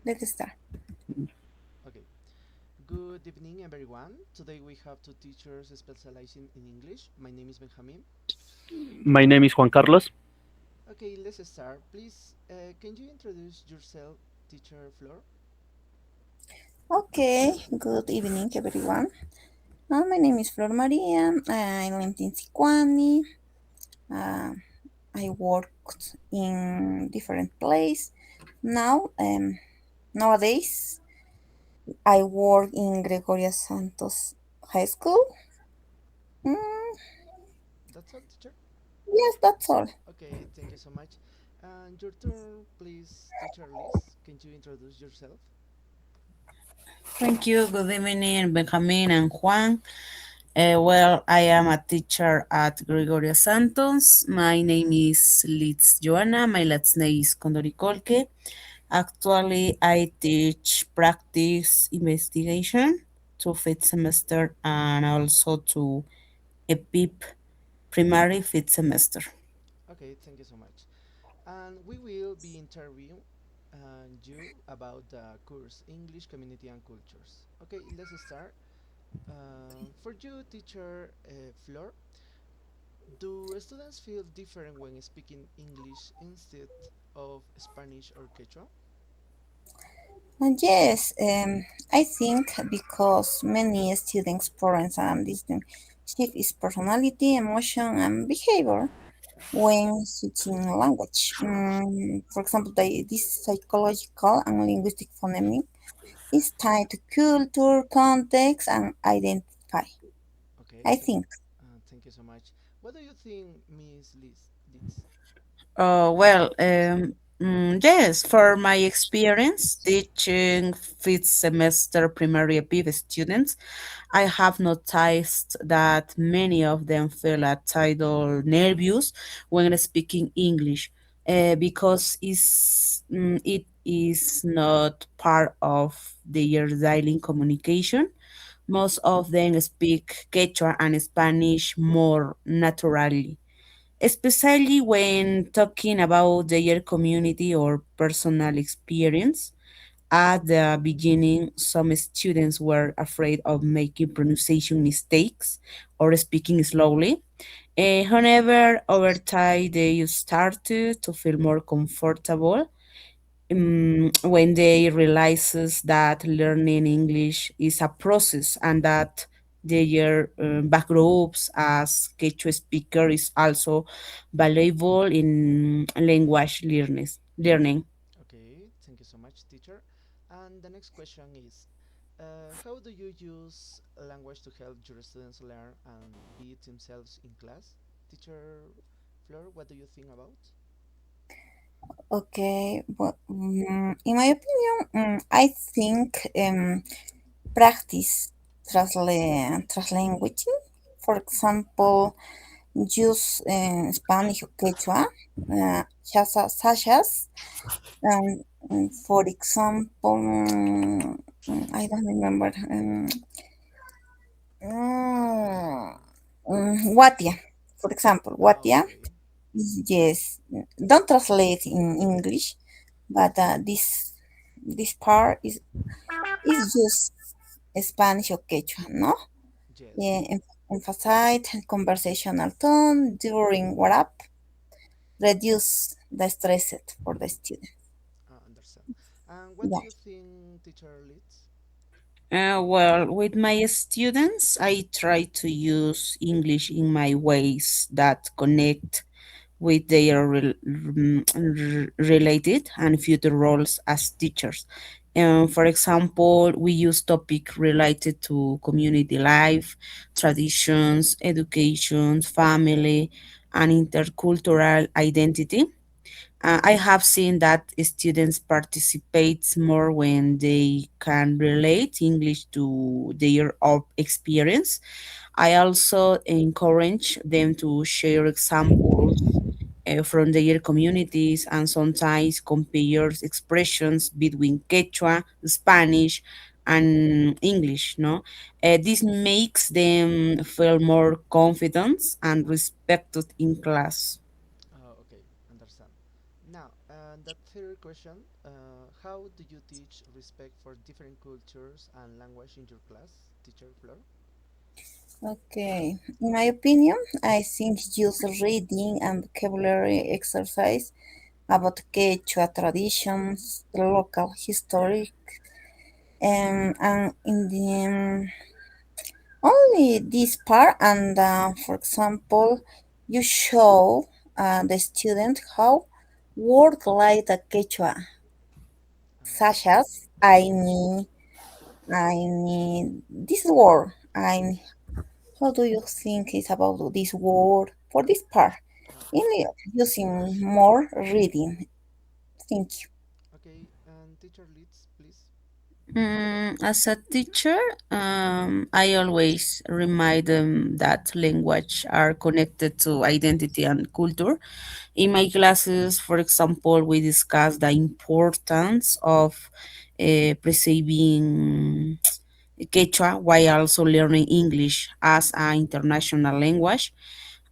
Let's start. Okay. Good evening, everyone. Today we have two teachers specializing in English. My name is Benjamin. My name is Juan Carlos. Okay, let's start. Please, can you introduce yourself, teacher Flor? Okay, good evening, everyone. My name is Flor Maria. I live in Sicuani. Uh, I worked in different places. Nowadays, I work in Gregoria Santos High School. Mm, That's all, teacher. yes, that's all. Okay, thank you so much. And your turn, please, teacher Liz. Can you introduce yourself? Thank you. Good evening, Benjamin and Juan. Well, I am a teacher at Gregoria Santos. My name is Liz Joanna. My last name is Condoricolque. Actually, I teach practice investigation to fifth semester and also to EPIP primary fifth semester. Okay, thank you so much. And we will be interviewing you about the course English, Community and Cultures. Okay, let's start. For you, teacher Flor, do students feel different when speaking English instead of Spanish or Quechua? Yes, I think because many students' parents and distinct shift is personality, emotion, and behavior when switching language. For example, this psychological and linguistic phonemic is tied to culture, context, and identify. Okay, I think. thank you so much. What do you think, Miss Liz? Liz? Yes, for my experience teaching fifth semester primary EPIB students, I have noticed that many of them feel a tidal nervous when speaking English because it is not part of their daily communication. Most of them speak Quechua and Spanish more naturally, especially when talking about their community or personal experience. At the beginning, some students were afraid of making pronunciation mistakes or speaking slowly. However, over time, they started to feel more comfortable when they realizes that learning English is a process and that their backgroups as Quechua speaker is also valuable in language learning. Okay, thank you so much, teacher. And the next question is, how do you use language to help your students learn and be themselves in class? Teacher Flor, what do you think about? Okay, but in my opinion, I think practice translanguaging. For example, use Spanish or Quechua, such as, for example, I don't remember. Watia, for example, Watia. Okay, Yes, don't translate in English, but this part is just Spanish or Quechua, no? yes, Yeah, emphasize conversational tone during what reduce the stress for the student. understand. And what do Yeah. you think, teacher Litz? Well, with my students, I try to use English in my ways that connect with their related and future roles as teachers. For example, we use topic related to community life, traditions, education, family, and intercultural identity. I have seen that students participate more when they can relate English to their own experience. I also encourage them to share examples from their communities and sometimes compare expressions between Quechua, Spanish, and English. No, this makes them feel more confident and respected in class. Okay, understand. Now, And that third question, how do you teach respect for different cultures and language in your class, teacher Flor? Okay, in my opinion, I think use reading and vocabulary exercise about Quechua traditions, the local history, and in the only this part. And for example, you show the student how word like the Quechua, such Okay. as I need this word. How do you think is about this word for this part? In Okay. using more reading. Thank you. Okay. And teacher leads, please. As a teacher, I always remind them that language are connected to identity and culture. In my classes, for example, we discuss the importance of preserving Quechua while also learning English as an international language.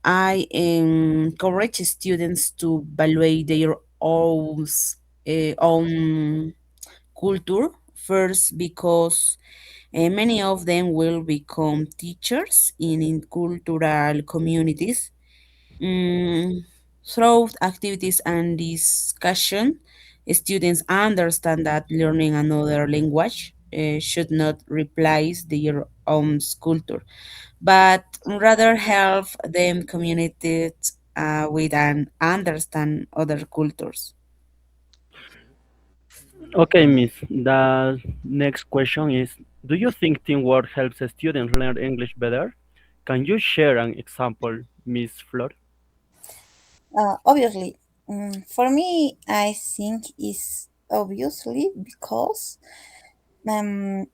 I encourage students to evaluate their own culture first because many of them will become teachers in cultural communities. Mm, Through activities and discussion, students understand that learning another language should not replace their own culture, but rather help them communicate with and understand other cultures. Okay. Okay, Next. Miss. The next question is, do you think teamwork helps students learn English better? Can you share an example, Miss Flor? Obviously, for me, I think is obviously because um,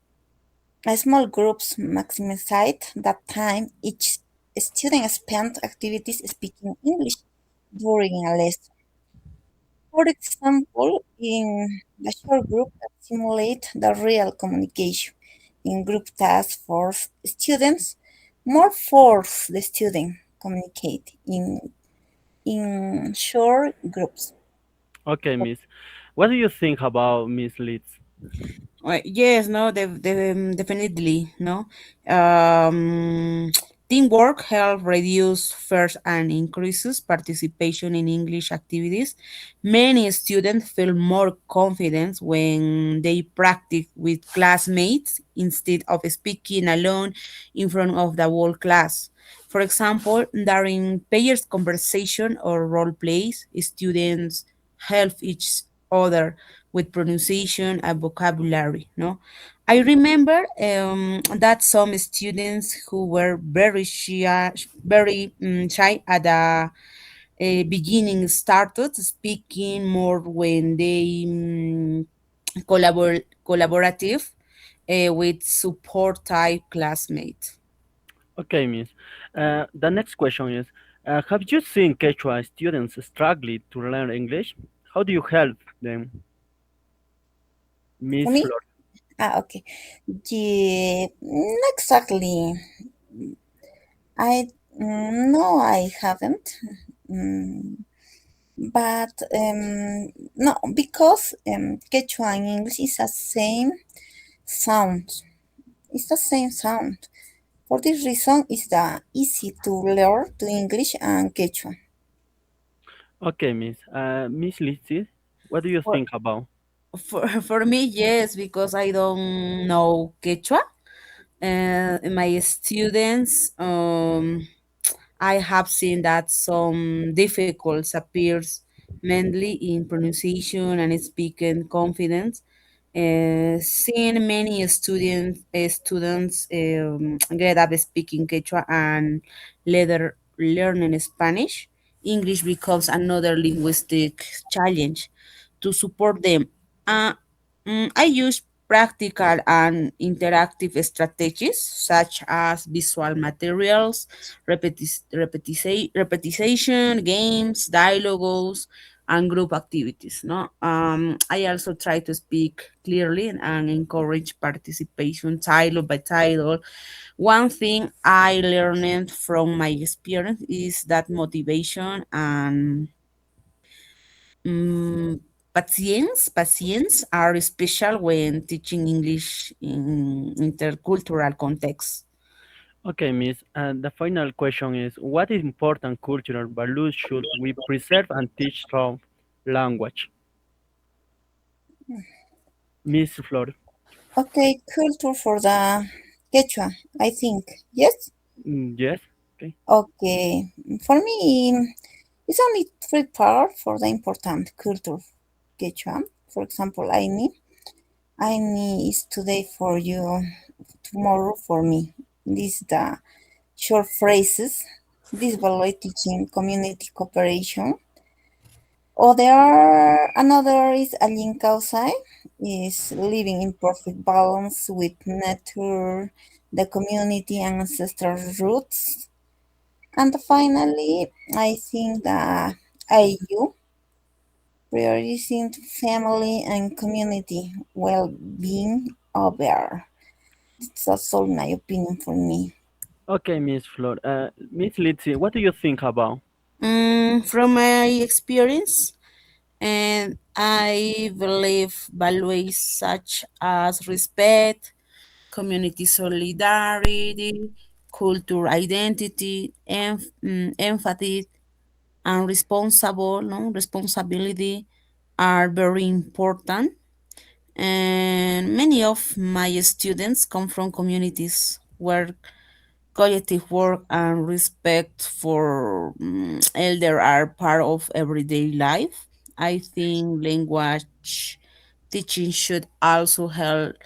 small groups maximize the time each student spent activities speaking English during a lesson. For example, in a short group that simulate the real communication. In group tasks for students, more force the student communicate in short groups. Okay, Miss. What do you think about Miss Leeds? Yes, no, definitely, no. Um, Teamwork help reduce fears and increases participation in English activities. Many students feel more confident when they practice with classmates instead of speaking alone in front of the whole class. For example, during pairs conversation or role plays, students help each other with pronunciation and vocabulary. No, I remember that some students who were very shy at the beginning started speaking more when they collaborative with support type classmates. Okay, Miss. The next question is, have you seen Quechua students struggling to learn English? How do you help them, For Miss me, Flor? okay, not exactly. I no, I haven't. Mm, but no, because Quechua and English is the same sound. It's the same sound. For this reason, it's the easy to learn to English and Quechua. Okay, Miss. Miss Leeds, what do you For, think about? for me, yes, because I don't know Quechua. My students, I have seen that some difficulties appears mainly in pronunciation and speaking confidence. Seeing many students get up speaking Quechua and later learning Spanish, English becomes another linguistic challenge. To support them, uh, I use practical and interactive strategies such as visual materials, repetition, games, dialogues, and group activities. No, I also try to speak clearly and encourage participation, title by title. One thing I learned from my experience is that motivation and mm, patience are special when teaching English in intercultural context. Okay, Miss. And the final question is, what important cultural values should we preserve and teach through language? Miss Flor. Okay, culture for the Quechua, I think. Yes? Yes. Okay. Okay. For me, it's only three parts for the important culture Quechua. For example, Aini is today for you, tomorrow for me. These the short phrases. This value teaching community cooperation. Another is Alinkausai, is living in perfect balance with nature, the community and ancestral roots. And finally, I think the IU, prioritizing family and community well-being over. That's all my opinion for me. Okay, Miss Flor. Miss Litzy, what do you think about? From my experience, and I believe values such as respect, community solidarity, culture identity, empathy, and responsibility are very important. And many of my students come from communities where collective work and respect for elder are part of everyday life. I think language teaching should also help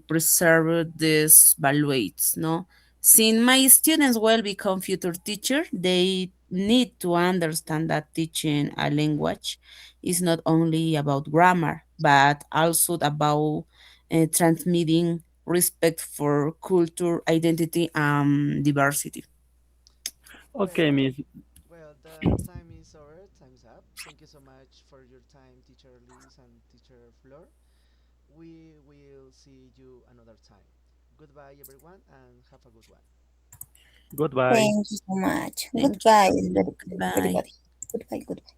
preserve these values. No, since my students will become future teacher, they need to understand that teaching a language is not only about grammar, but also about transmitting respect for culture, identity, and diversity. Okay, Well, Miss. the time is over. Time's up. Thank you so much for your time, teacher Liz and teacher Flor. We will see you another time. Goodbye, everyone, and have a good one. Goodbye. Thank you so much. Thank Goodbye, you. Goodbye. everybody. Goodbye, goodbye.